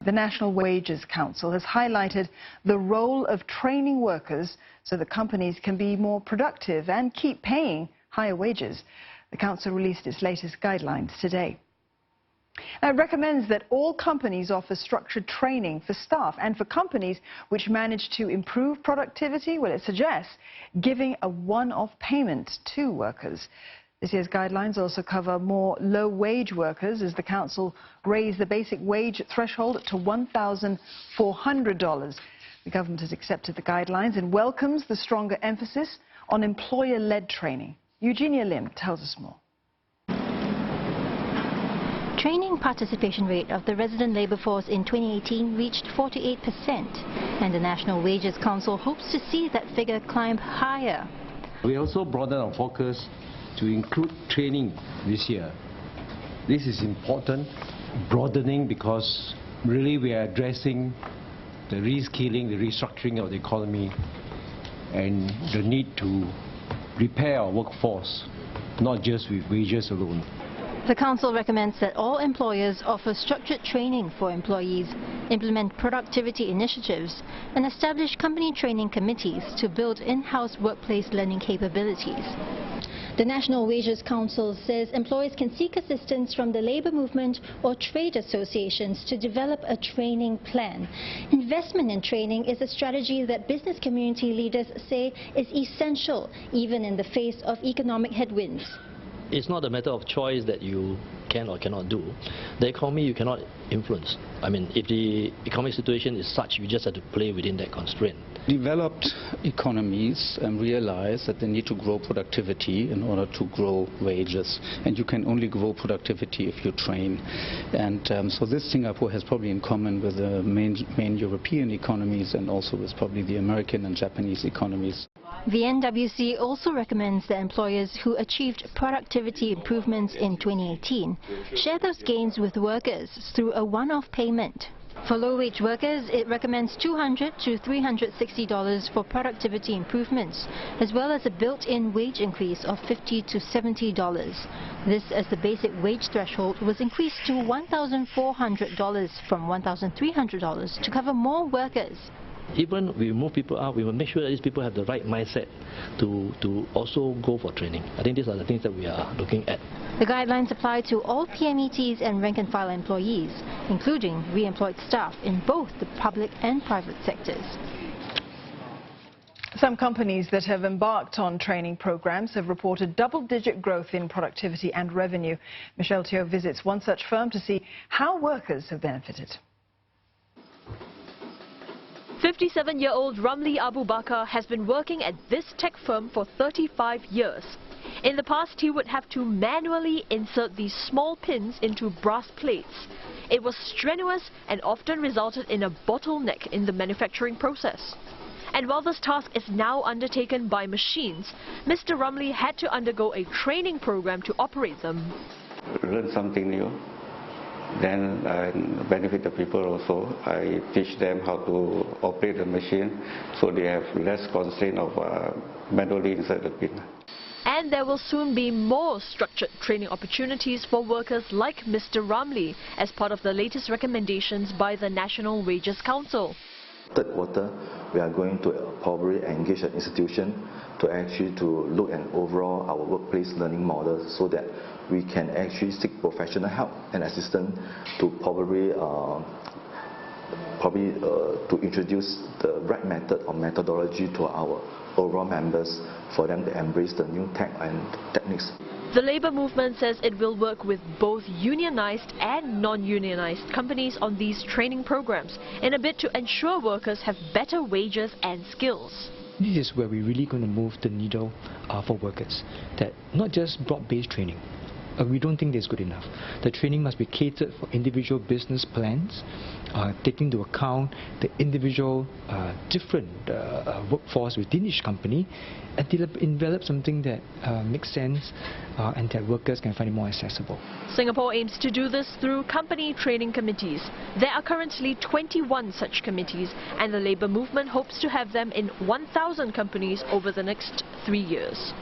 The National Wages Council has highlighted the role of training workers so that companies can be more productive and keep paying higher wages. The council released its latest guidelines today. Now, it recommends that all companies offer structured training for staff, and for companies which manage to improve productivity, well, it suggests giving a one-off payment to workers. This year's guidelines also cover more low-wage workers as the council raised the basic wage threshold to $1,400. The government has accepted the guidelines and welcomes the stronger emphasis on employer-led training. Eugenia Lim tells us more. Training participation rate of the resident labour force in 2018 reached 48%, and the National Wages Council hopes to see that figure climb higher. We also broadened our focus to include training this year. This is important, broadening, because really we are addressing the reskilling, the restructuring of the economy, and the need to repair our workforce, not just with wages alone. The council recommends that all employers offer structured training for employees, implement productivity initiatives, and establish company training committees to build in-house workplace learning capabilities. The National Wages Council says employers can seek assistance from the labour movement or trade associations to develop a training plan. Investment in training is a strategy that business community leaders say is essential, even in the face of economic headwinds. It's not a matter of choice that you can or cannot do. The economy you cannot influence. I mean, if the economic situation is such, you just have to play within that constraint. Developed economies realize that they need to grow productivity in order to grow wages, and you can only grow productivity if you train. And so this Singapore has probably in common with the main European economies, and also with probably the American and Japanese economies. The NWC also recommends that employers who achieved productivity improvements in 2018 share those gains with workers through a one-off payment. For low-wage workers, it recommends $200 to $360 for productivity improvements, as well as a built-in wage increase of $50 to $70. This as the basic wage threshold was increased to $1,400 from $1,300 to cover more workers. Even we move people out, we will make sure that these people have the right mindset to also go for training. I think these are the things that we are looking at. The guidelines apply to all PMETs and rank-and-file employees, including re-employed staff in both the public and private sectors. Some companies that have embarked on training programs have reported double-digit growth in productivity and revenue. Michelle Teo visits one such firm to see how workers have benefited. 57-year-old Ramli Abu Bakar has been working at this tech firm for 35 years. In the past, he would have to manually insert these small pins into brass plates. It was strenuous and often resulted in a bottleneck in the manufacturing process. And while this task is now undertaken by machines, Mr. Ramli had to undergo a training program to operate them. Learn something new. Then I benefit the people also. I teach them how to operate the machine so they have less constraint of manually inside the pin. And there will soon be more structured training opportunities for workers like Mr. Ramli as part of the latest recommendations by the National Wages Council. Third quarter, we are going to probably engage an institution to look at overall our workplace learning model so that we can actually seek professional help and assistance to probably to introduce the right method or methodology to our overall members for them to embrace the new tech and techniques. The labour movement says it will work with both unionised and non-unionised companies on these training programs in a bid to ensure workers have better wages and skills. This is where we're really going to move the needle for workers, that not just broad-based training. We don't think that's good enough. The training must be catered for individual business plans, taking into account the individual different workforce within each company, and develop something that makes sense and that workers can find it more accessible. Singapore aims to do this through company training committees. There are currently 21 such committees, and the labour movement hopes to have them in 1,000 companies over the next 3 years.